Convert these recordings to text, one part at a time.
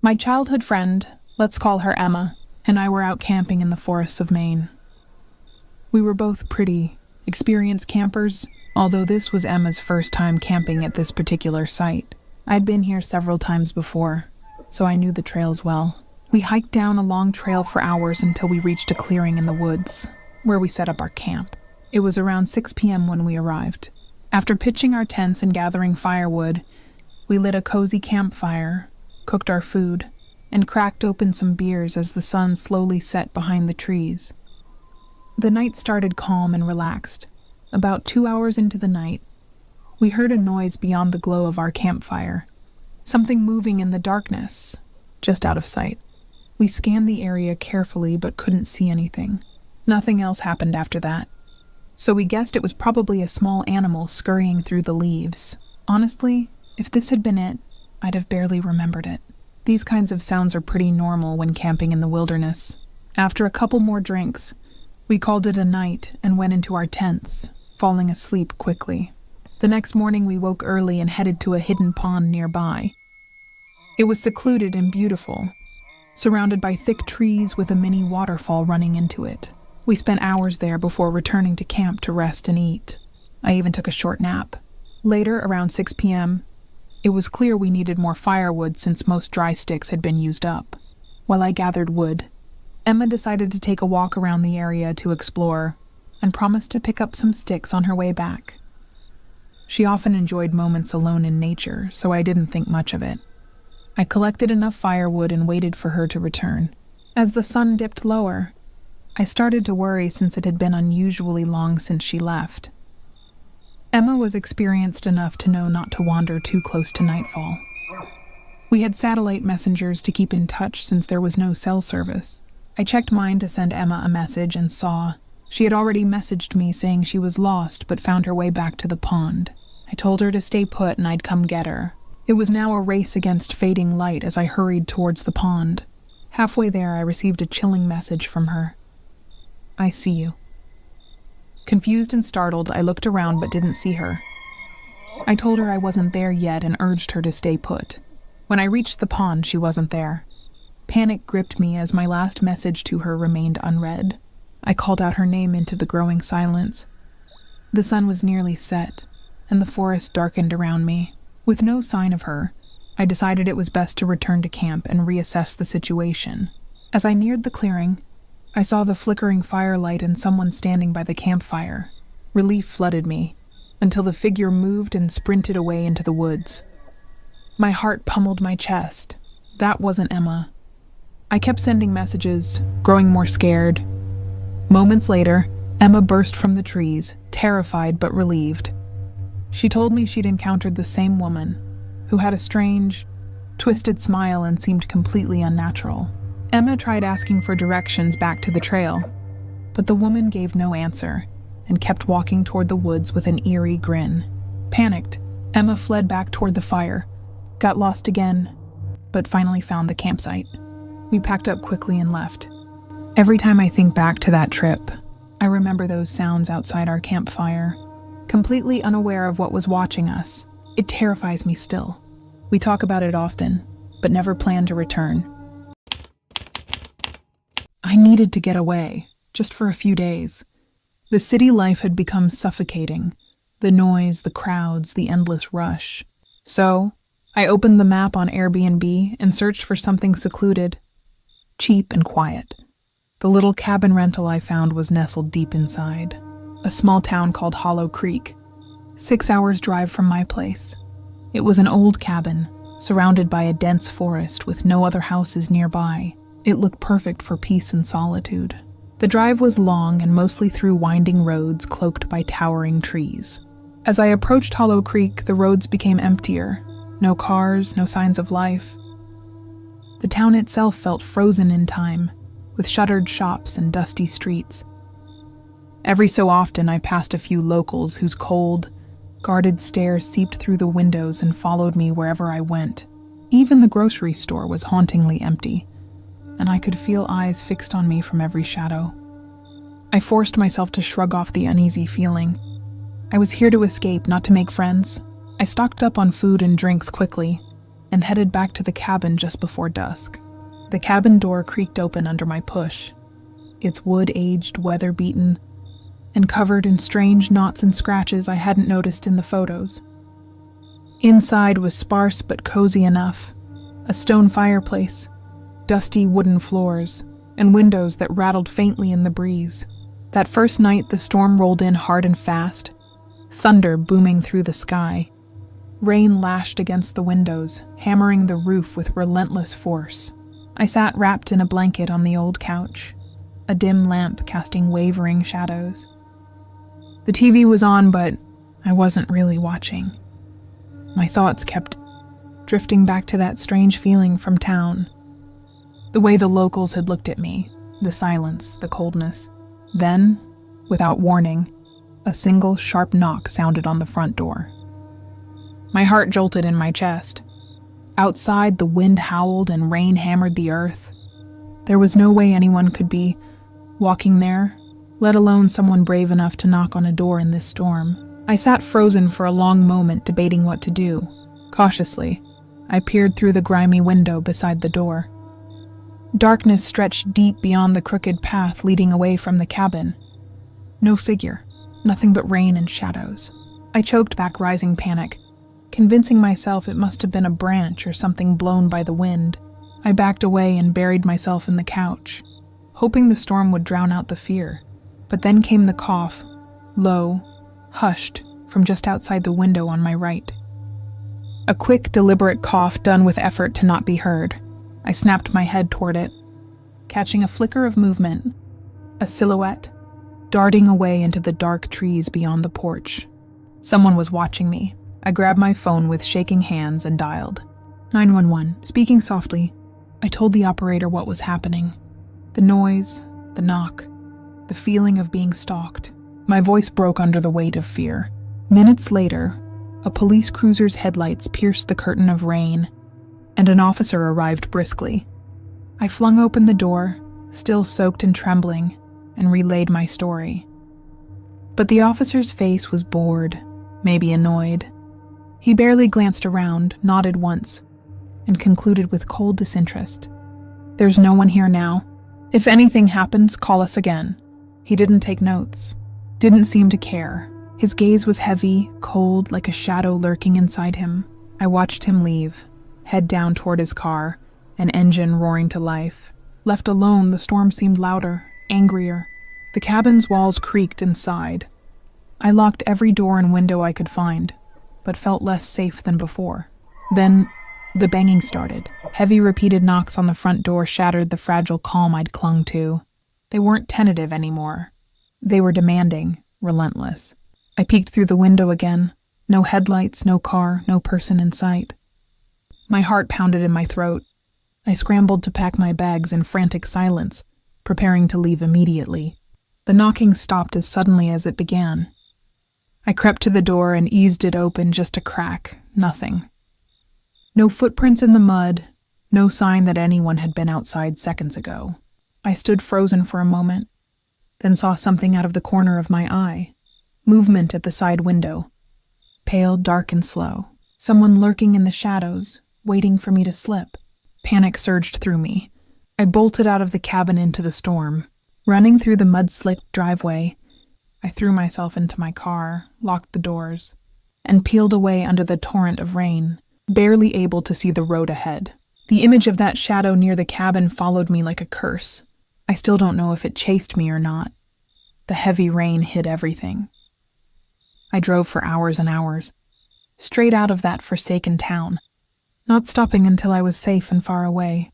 My childhood friend, let's call her Emma, and I were out camping in the forests of Maine. We were both pretty experienced campers, although this was Emma's first time camping at this particular site. I'd been here several times before, so I knew the trails well. We hiked down a long trail for hours until we reached a clearing in the woods, where we set up our camp. It was around 6 p.m. when we arrived. After pitching our tents and gathering firewood, we lit a cozy campfire, cooked our food, and cracked open some beers as the sun slowly set behind the trees. The night started calm and relaxed. About 2 hours into the night, we heard a noise beyond the glow of our campfire. Something moving in the darkness, just out of sight. We scanned the area carefully but couldn't see anything. Nothing else happened after that. So we guessed it was probably a small animal scurrying through the leaves. Honestly, if this had been it, I'd have barely remembered it. These kinds of sounds are pretty normal when camping in the wilderness. After a couple more drinks, we called it a night and went into our tents, falling asleep quickly. The next morning we woke early and headed to a hidden pond nearby. It was secluded and beautiful, surrounded by thick trees with a mini waterfall running into it. We spent hours there before returning to camp to rest and eat. I even took a short nap. Later, around 6 p.m., it was clear we needed more firewood since most dry sticks had been used up. While I gathered wood, Emma decided to take a walk around the area to explore and promised to pick up some sticks on her way back. She often enjoyed moments alone in nature, so I didn't think much of it. I collected enough firewood and waited for her to return. As the sun dipped lower, I started to worry since it had been unusually long since she left. Emma was experienced enough to know not to wander too close to nightfall. We had satellite messengers to keep in touch since there was no cell service. I checked mine to send Emma a message and saw she had already messaged me saying she was lost but found her way back to the pond. I told her to stay put and I'd come get her. It was now a race against fading light as I hurried towards the pond. Halfway there, I received a chilling message from her. I see you. Confused and startled, I looked around but didn't see her. I told her I wasn't there yet and urged her to stay put. When I reached the pond, she wasn't there. Panic gripped me as my last message to her remained unread. I called out her name into the growing silence. The sun was nearly set, and the forest darkened around me. With no sign of her, I decided it was best to return to camp and reassess the situation. As I neared the clearing, I saw the flickering firelight and someone standing by the campfire. Relief flooded me, until the figure moved and sprinted away into the woods. My heart pummeled my chest. That wasn't Emma. I kept sending messages, growing more scared. Moments later, Emma burst from the trees, terrified but relieved. She told me she'd encountered the same woman, who had a strange, twisted smile and seemed completely unnatural. Emma tried asking for directions back to the trail, but the woman gave no answer and kept walking toward the woods with an eerie grin. Panicked, Emma fled back toward the fire, got lost again, but finally found the campsite. We packed up quickly and left. Every time I think back to that trip, I remember those sounds outside our campfire. Completely unaware of what was watching us, it terrifies me still. We talk about it often, but never plan to return. I needed to get away, just for a few days. The city life had become suffocating. The noise, the crowds, the endless rush. So, I opened the map on Airbnb and searched for something secluded, cheap and quiet. The little cabin rental I found was nestled deep inside a small town called Hollow Creek, 6 hours drive from my place. It was an old cabin, surrounded by a dense forest with no other houses nearby. It looked perfect for peace and solitude. The drive was long and mostly through winding roads cloaked by towering trees. As I approached Hollow Creek, the roads became emptier. No cars, no signs of life. The town itself felt frozen in time, with shuttered shops and dusty streets. Every so often, I passed a few locals whose cold, guarded stares seeped through the windows and followed me wherever I went. Even the grocery store was hauntingly empty, and I could feel eyes fixed on me from every shadow. I forced myself to shrug off the uneasy feeling. I was here to escape, not to make friends. I stocked up on food and drinks quickly, and headed back to the cabin just before dusk. The cabin door creaked open under my push, its wood aged, weather-beaten, and covered in strange knots and scratches I hadn't noticed in the photos. Inside was sparse but cozy enough, a stone fireplace, dusty wooden floors, and windows that rattled faintly in the breeze. That first night the storm rolled in hard and fast, thunder booming through the sky. Rain lashed against the windows, hammering the roof with relentless force. I sat wrapped in a blanket on the old couch, a dim lamp casting wavering shadows. The TV was on, but I wasn't really watching. My thoughts kept drifting back to that strange feeling from town. The way the locals had looked at me, the silence, the coldness. Then, without warning, a single sharp knock sounded on the front door. My heart jolted in my chest. Outside, the wind howled and rain hammered the earth. There was no way anyone could be walking there, let alone someone brave enough to knock on a door in this storm. I sat frozen for a long moment, debating what to do. Cautiously, I peered through the grimy window beside the door. Darkness stretched deep beyond the crooked path leading away from the cabin. No figure, nothing but rain and shadows. I choked back rising panic, convincing myself it must have been a branch or something blown by the wind. I backed away and buried myself in the couch, hoping the storm would drown out the fear. But then came the cough, low, hushed, from just outside the window on my right. A quick, deliberate cough done with effort to not be heard. I snapped my head toward it, catching a flicker of movement, a silhouette, darting away into the dark trees beyond the porch. Someone was watching me. I grabbed my phone with shaking hands and dialed 911. Speaking softly, I told the operator what was happening. The noise, the knock, the feeling of being stalked. My voice broke under the weight of fear. Minutes later, a police cruiser's headlights pierced the curtain of rain, and an officer arrived briskly. I flung open the door, still soaked and trembling, and relayed my story. But the officer's face was bored, maybe annoyed. He barely glanced around, nodded once, and concluded with cold disinterest. "There's no one here now. If anything happens, call us again." He didn't take notes, didn't seem to care. His gaze was heavy, cold, like a shadow lurking inside him. I watched him leave, head down toward his car, an engine roaring to life. Left alone, the storm seemed louder, angrier. The cabin's walls creaked and sighed. I locked every door and window I could find, but felt less safe than before. Then, the banging started. Heavy, repeated knocks on the front door shattered the fragile calm I'd clung to. They weren't tentative anymore. They were demanding, relentless. I peeked through the window again. No headlights, no car, no person in sight. My heart pounded in my throat. I scrambled to pack my bags in frantic silence, preparing to leave immediately. The knocking stopped as suddenly as it began. I crept to the door and eased it open just a crack, nothing. No footprints in the mud, no sign that anyone had been outside seconds ago. I stood frozen for a moment, then saw something out of the corner of my eye. Movement at the side window. Pale, dark, and slow. Someone lurking in the shadows, waiting for me to slip. Panic surged through me. I bolted out of the cabin into the storm. Running through the mud-slicked driveway, I threw myself into my car, locked the doors, and peeled away under the torrent of rain, barely able to see the road ahead. The image of that shadow near the cabin followed me like a curse. I still don't know if it chased me or not. The heavy rain hid everything. I drove for hours and hours, straight out of that forsaken town, not stopping until I was safe and far away.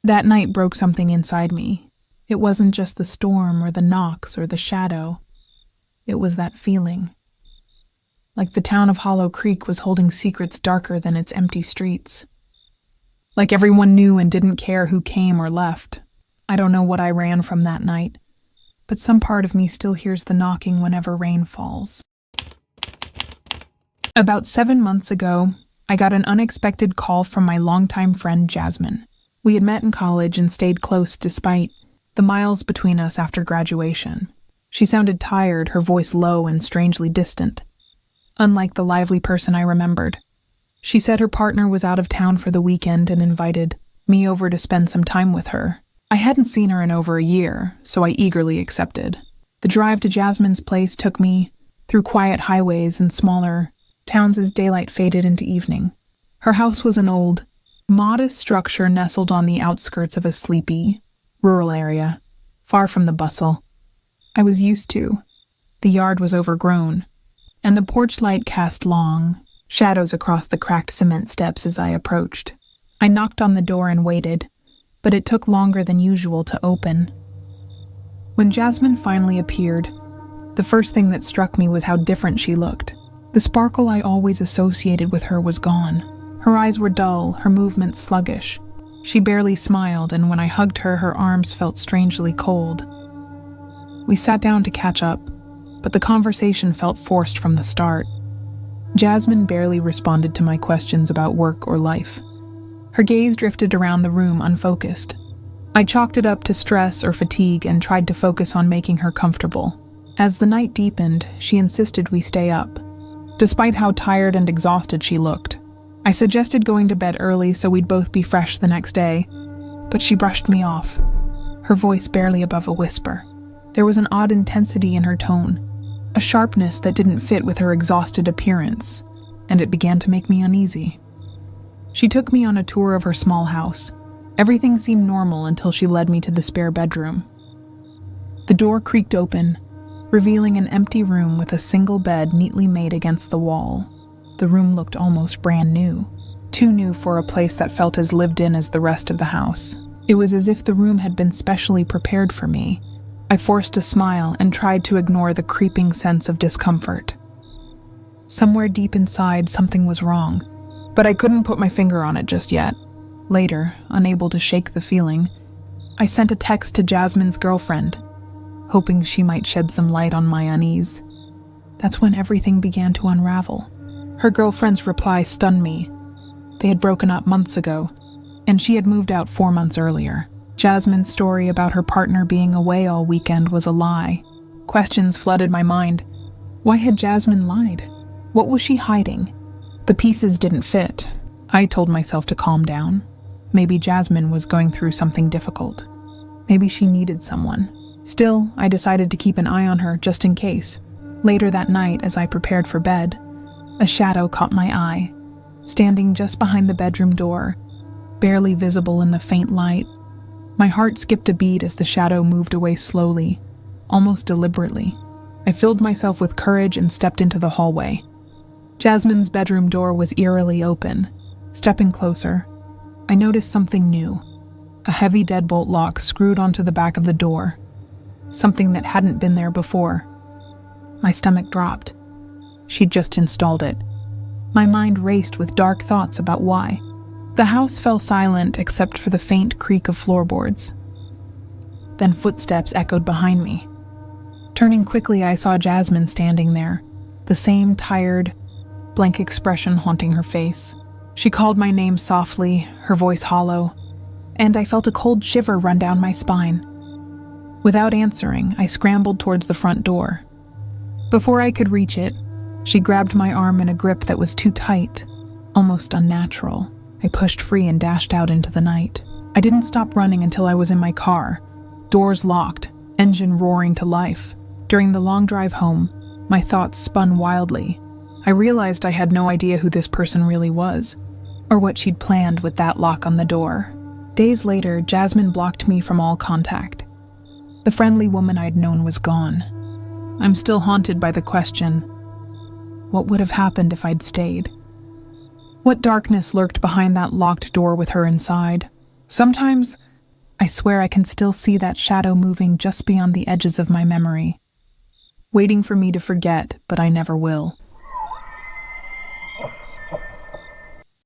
That night broke something inside me. It wasn't just the storm or the knocks or the shadow. It was that feeling. Like the town of Hollow Creek was holding secrets darker than its empty streets. Like everyone knew and didn't care who came or left. I don't know what I ran from that night, but some part of me still hears the knocking whenever rain falls. About 7 months ago, I got an unexpected call from my longtime friend Jasmine. We had met in college and stayed close despite the miles between us after graduation. She sounded tired, her voice low and strangely distant, unlike the lively person I remembered. She said her partner was out of town for the weekend and invited me over to spend some time with her. I hadn't seen her in over a year, so I eagerly accepted. The drive to Jasmine's place took me through quiet highways and smaller towns as daylight faded into evening. Her house was an old, modest structure nestled on the outskirts of a sleepy, rural area, far from the bustle I was used to. The yard was overgrown, and the porch light cast long shadows across the cracked cement steps as I approached. I knocked on the door and waited, but it took longer than usual to open. When Jasmine finally appeared, the first thing that struck me was how different she looked. The sparkle I always associated with her was gone. Her eyes were dull, her movements sluggish. She barely smiled, and when I hugged her, her arms felt strangely cold. We sat down to catch up, but the conversation felt forced from the start. Jasmine barely responded to my questions about work or life. Her gaze drifted around the room unfocused. I chalked it up to stress or fatigue and tried to focus on making her comfortable. As the night deepened, she insisted we stay up, despite how tired and exhausted she looked. I suggested going to bed early so we'd both be fresh the next day, but she brushed me off, her voice barely above a whisper. There was an odd intensity in her tone, a sharpness that didn't fit with her exhausted appearance, and it began to make me uneasy. She took me on a tour of her small house. Everything seemed normal until she led me to the spare bedroom. The door creaked open, revealing an empty room with a single bed neatly made against the wall. The room looked almost brand new, too new for a place that felt as lived in as the rest of the house. It was as if the room had been specially prepared for me. I forced a smile and tried to ignore the creeping sense of discomfort. Somewhere deep inside, something was wrong, but I couldn't put my finger on it just yet. Later, unable to shake the feeling, I sent a text to Jasmine's girlfriend, hoping she might shed some light on my unease. That's when everything began to unravel. Her girlfriend's reply stunned me. They had broken up months ago, and she had moved out 4 months earlier. Jasmine's story about her partner being away all weekend was a lie. Questions flooded my mind. Why had Jasmine lied? What was she hiding? The pieces didn't fit. I told myself to calm down. Maybe Jasmine was going through something difficult. Maybe she needed someone. Still, I decided to keep an eye on her just in case. Later that night, as I prepared for bed, a shadow caught my eye, standing just behind the bedroom door, barely visible in the faint light. My heart skipped a beat as the shadow moved away slowly, almost deliberately. I filled myself with courage and stepped into the hallway. Jasmine's bedroom door was eerily open. Stepping closer, I noticed something new. A heavy deadbolt lock screwed onto the back of the door, something that hadn't been there before. My stomach dropped. She'd just installed it. My mind raced with dark thoughts about why. The house fell silent except for the faint creak of floorboards. Then footsteps echoed behind me. Turning quickly, I saw Jasmine standing there, the same tired, blank expression haunting her face. She called my name softly, her voice hollow, and I felt a cold shiver run down my spine. Without answering, I scrambled towards the front door. Before I could reach it, she grabbed my arm in a grip that was too tight, almost unnatural. I pushed free and dashed out into the night. I didn't stop running until I was in my car, doors locked, engine roaring to life. During the long drive home, my thoughts spun wildly. I realized I had no idea who this person really was, or what she'd planned with that lock on the door. Days later, Jasmine blocked me from all contact. The friendly woman I'd known was gone. I'm still haunted by the question, what would have happened if I'd stayed? What darkness lurked behind that locked door with her inside? Sometimes, I swear I can still see that shadow moving just beyond the edges of my memory, waiting for me to forget, but I never will.